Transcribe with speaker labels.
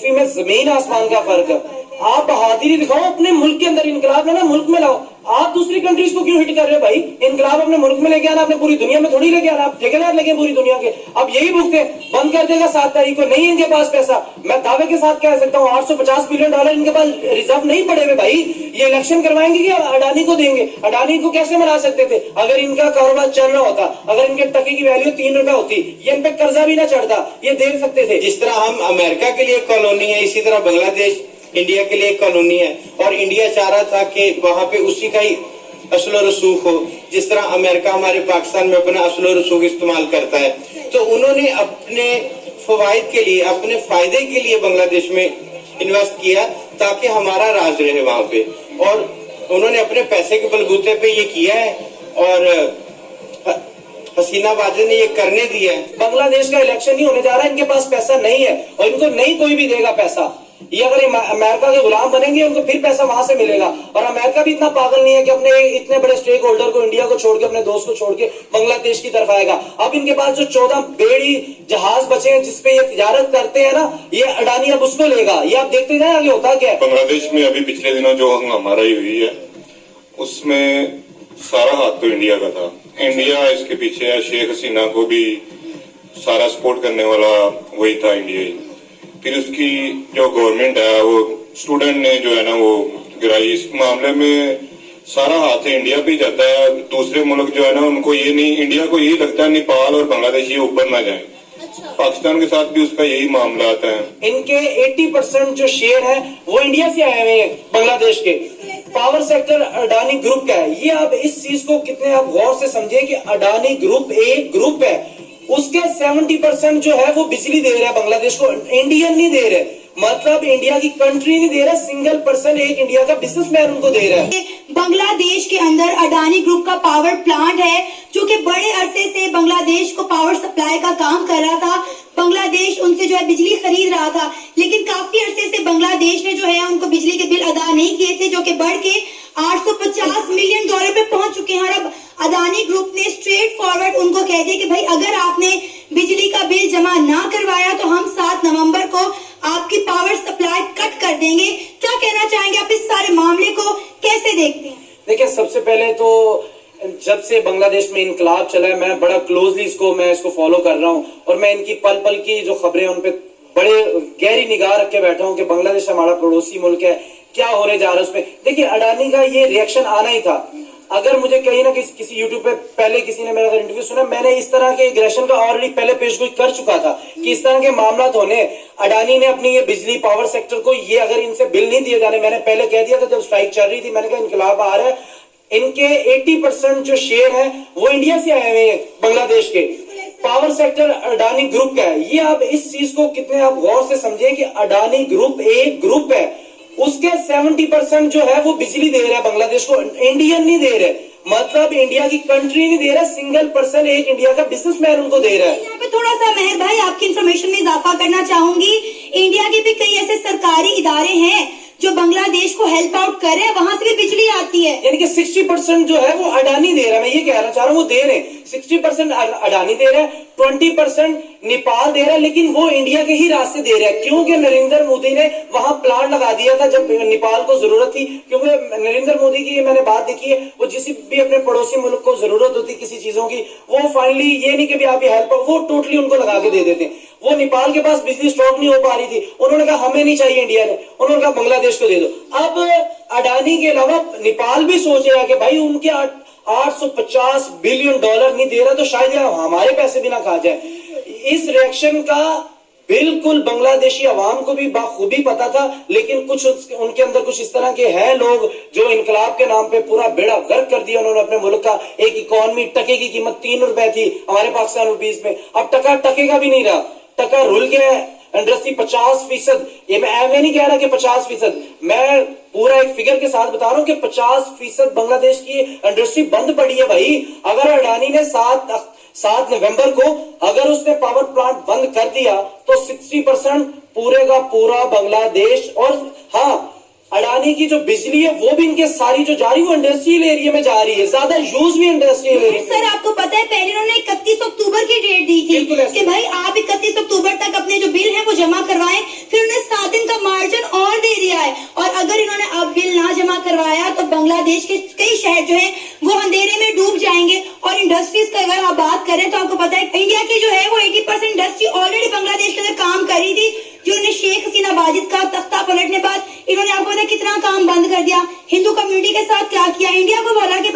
Speaker 1: Philosophy में जमीन आसमान का फर्क है। आप बहादुरी दिखाओ, अपने मुल्क के अंदर इनकलाब लाना, मुल्क में लाओ। आप दूसरी कंट्रीज को क्यों हिट कर रहे हो भाई? इनकलाब अपने मुल्क में लेके आना, आपने पूरी दुनिया में थोड़ी लेके आना, आप ठेकेदार लेके पूरी दुनिया के। अब यही भुगते बंद कर देगा 7 तारीख को, नहीं इनके पास पैसा। मैं दावे के साथ कह सकता हूँ $850 बिलियन इनके पास रिजर्व नहीं पड़े हुए भाई। ये इलेक्शन करवाएंगे कि अडानी को देंगे? अडानी को कैसे मना सकते थे? अगर इनका कारोबार चल रहा होता, अगर इनके टके की वैल्यू 3 रुपए होती, ये इन पे कर्जा भी ना चढ़ता, ये दे सकते थे।
Speaker 2: जिस तरह हम अमेरिका के लिए कॉलोनी है, इसी तरह बांग्लादेश इंडिया के लिए कॉलोनी है, और इंडिया चाह रहा था कि वहां पे उसी का ही असल रसूख हो, जिस तरह अमेरिका हमारे पाकिस्तान में अपना असल रसूख इस्तेमाल करता है। तो उन्होंने अपने फवायद के लिए, अपने फायदे के लिए बांग्लादेश में इन्वेस्ट किया ताकि हमारा राज रहे वहां पे, और उन्होंने अपने पैसे के बलबूते पे ये किया है, और हसीना वाजे ने ये करने दिया है।
Speaker 1: बांग्लादेश का इलेक्शन नहीं होने जा रहा है, इनके पास पैसा नहीं है, और इनको नहीं कोई भी देगा पैसा। ये अगर अमेरिका के गुलाम बनेंगे, उनको फिर पैसा वहां से मिलेगा। और अमेरिका भी इतना पागल नहीं है कि अपने इतने बड़े स्टेक होल्डर को, इंडिया को छोड़ के, अपने दोस्त को छोड़ के बांग्लादेश की तरफ आएगा। अब इनके पास जो 14 बेड़ी जहाज बचे हैं जिसपे ये तिजारत करते हैं ना, ये अडानी अब उसको लेगा। ये आप देखते जाए आगे होता क्या है।
Speaker 3: बांग्लादेश में अभी पिछले दिनों जो हंगामा हुई है, उसमें सारा हाथ तो इंडिया का था। इंडिया इसके पीछे है, शेख हसीना को भी सारा सपोर्ट करने वाला वही था, इंडिया ही। फिर उसकी जो गवर्नमेंट है, वो स्टूडेंट ने जो है ना वो गिराई। इस मामले में सारा हाथ इंडिया पे जाता है। दूसरे मुल्क जो है ना, उनको ये नहीं, इंडिया को यही लगता है नेपाल और बांग्लादेश ये ऊपर ना जाए। पाकिस्तान के साथ भी उसका यही मामला आता है।
Speaker 1: इनके 80% जो शेयर है वो इंडिया से आए हुए हैं, बांग्लादेश के। पावर सेक्टर अडानी ग्रुप का है। ये आप इस चीज को कितने आप गौर से समझे कि अडानी ग्रुप एक ग्रुप है, उसके 70% जो है वो बिजली दे रहा है बांग्लादेश को, इंडियन नहीं दे रहे। मतलब इंडिया की कंट्री नहीं दे रहा, सिंगल पर्सन, एक इंडिया का बिजनेसमैन उनको दे रहा है।
Speaker 4: बांग्लादेश के अंदर अडानी ग्रुप का पावर प्लांट है, जो कि बड़े अरसे से बांग्लादेश को पावर सप्लाई का काम कर रहा था। बांग्लादेश उनसे जो है बिजली खरीद रहा था, लेकिन काफी अरसे से बांग्लादेश ने जो है उनको बिजली के बिल अदा नहीं किए थे, जो कि बढ़ के $850 मिलियन पे पहुंच चुके हैं। और अब अडानी ग्रुप ने स्ट्रेट फॉरवर्ड उनको कह दिया कि भाई अगर आपने बिजली का बिल जमा ना करवाया तो हम 7 नवंबर को आपकी पावर सप्लाई कट कर देंगे। क्या कहना चाहेंगे आप इस सारे मामले को कैसे देखते हैं?
Speaker 1: देखिए, सबसे पहले तो जब से बांग्लादेश में इनकलाब चला है, मैं बड़ा क्लोजली इसको फॉलो कर रहा हूँ, और मैं इनकी पल पल की जो खबरें उन पे बड़े गहरी निगाह रख के बैठा हूँ कि बांग्लादेश हमारा पड़ोसी मुल्क है, क्या होने जा रहा है उसमें। देखिए, अडानी का ये रिएक्शन आना ही था। अगर मुझे कहीं ना किसी यूट्यूब पे पहले किसी ने मेरा इंटरव्यू सुना, मैंने इस तरह के एग्रेशन का ऑलरेडी पहले पेशगोई कर चुका था कि इस तरह के मामला होने। अडानी ने अपनी ये बिजली पावर सेक्टर को, ये अगर इनसे बिल नहीं दिए जाने, मैंने पहले कह दिया था जब स्ट्राइक चल रही थी, मैंने कहा इनकलाब आ रहा है, इनके 80% जो शेयर है वो इंडिया से आए हुए हैं, बांग्लादेश के। पावर सेक्टर अडानी ग्रुप का है। ये आप इस चीज को कितने आप गौर से समझे कि अडानी ग्रुप एक ग्रुप है, उसके 70% जो है वो बिजली दे रहा है बांग्लादेश को, इंडियन नहीं दे रहे। मतलब इंडिया की कंट्री नहीं दे रहा, सिंगल पर्सन, एक इंडिया का बिजनेसमैन उनको दे रहा है।
Speaker 4: यहाँ पे थोड़ा सा मेहर भाई आपकी इन्फॉर्मेशन में इजाफा करना चाहूंगी। इंडिया के भी कई ऐसे सरकारी इदारे हैं जो बांग्लादेश को हेल्प आउट कर रहे हैं, वहां से भी बिजली आती है।
Speaker 1: यानी कि 60% जो है वो अडानी दे रहा है। मैं ये कहना चाह रहा हूँ, वो दे रहे हैं 60% अडानी दे रहा है, 20% नेपाल दे रहा है, लेकिन वो इंडिया के ही रास्ते दे रहा है। क्योंकि नरेंद्र मोदी ने वहां प्लांट लगा दिया था जब नेपाल को जरूरत थी। क्योंकि नरेंद्र मोदी की मैंने बात देखी है, वो जिस भी अपने पड़ोसी मुल्क को जरूरत होती किसी चीजों की, वो फाइनली ये नहीं कि भी आप ये हेल्प, वो टोटली उनको लगा के दे देते हैं। वो नेपाल के पास बिजली स्टॉक नहीं हो पा रही थी, उन्होंने कहा हमें नहीं चाहिए इंडिया ने, उन्होंने कहा बांग्लादेश को दे दो। अब अडानी के अलावा नेपाल भी सोच रहा है कि भाई उनके $850 बिलियन नहीं दे रहा, तो शायद हमारे पैसे भी ना खा जाए। इस रिएक्शन का बिल्कुल बांग्लादेशी अवाम को भी बाखूबी पता था, लेकिन कुछ उनके अंदर कुछ इस तरह के हैं लोग जो इनकलाब के नाम पे पूरा बेड़ा गर्क कर दिया उन्होंने अपने मुल्क का। एक इकोनॉमी, टके की कीमत 3 रुपए थी हमारे पाकिस्तान रुपीज में, अब टका टके का भी नहीं रहा, टका रुल गया है। इंडस्ट्री 50%, ये मैं नहीं कह रहा कि 50%, मैं पूरा एक फिगर के साथ बता रहा हूं कि 50% बांग्लादेश की इंडस्ट्री बंद पड़ी है भाई। अगर अडानी ने 7 नवंबर को अगर उसने पावर प्लांट बंद कर दिया तो 60% पूरे का पूरा बांग्लादेश, और हाँ अडानी की जो बिजली है वो भी इनके सारी जो जा रही है वो इंडस्ट्रियल एरिया में जा रही है, ज्यादा यूज भी इंडस्ट्रियल एरिया।
Speaker 4: सर आपको पता है पहले उन्होंने 31 अक्टूबर की डेट दी थी कि भाई आप 31 अक्टूबर तक अपने जो बिल है वो जमा करवाएं, फिर उन्होंने 7 दिन बांग्लादेश के कई शहर जो है वो अंधेरे में डूब जाएंगे। और इंडस्ट्रीज का अगर आप बात करें तो आपको पता है इंडिया की जो है वो 80% इंडस्ट्री ऑलरेडी बांग्लादेश के अंदर काम कर रही थी। जो उन्होंने शेख हसीना वाजिद का तख्ता पलटने बाद इन्होंने आपको पता है कितना काम बंद कर दिया, हिंदू कम्युनिटी के साथ क्या किया, इंडिया को बोला कि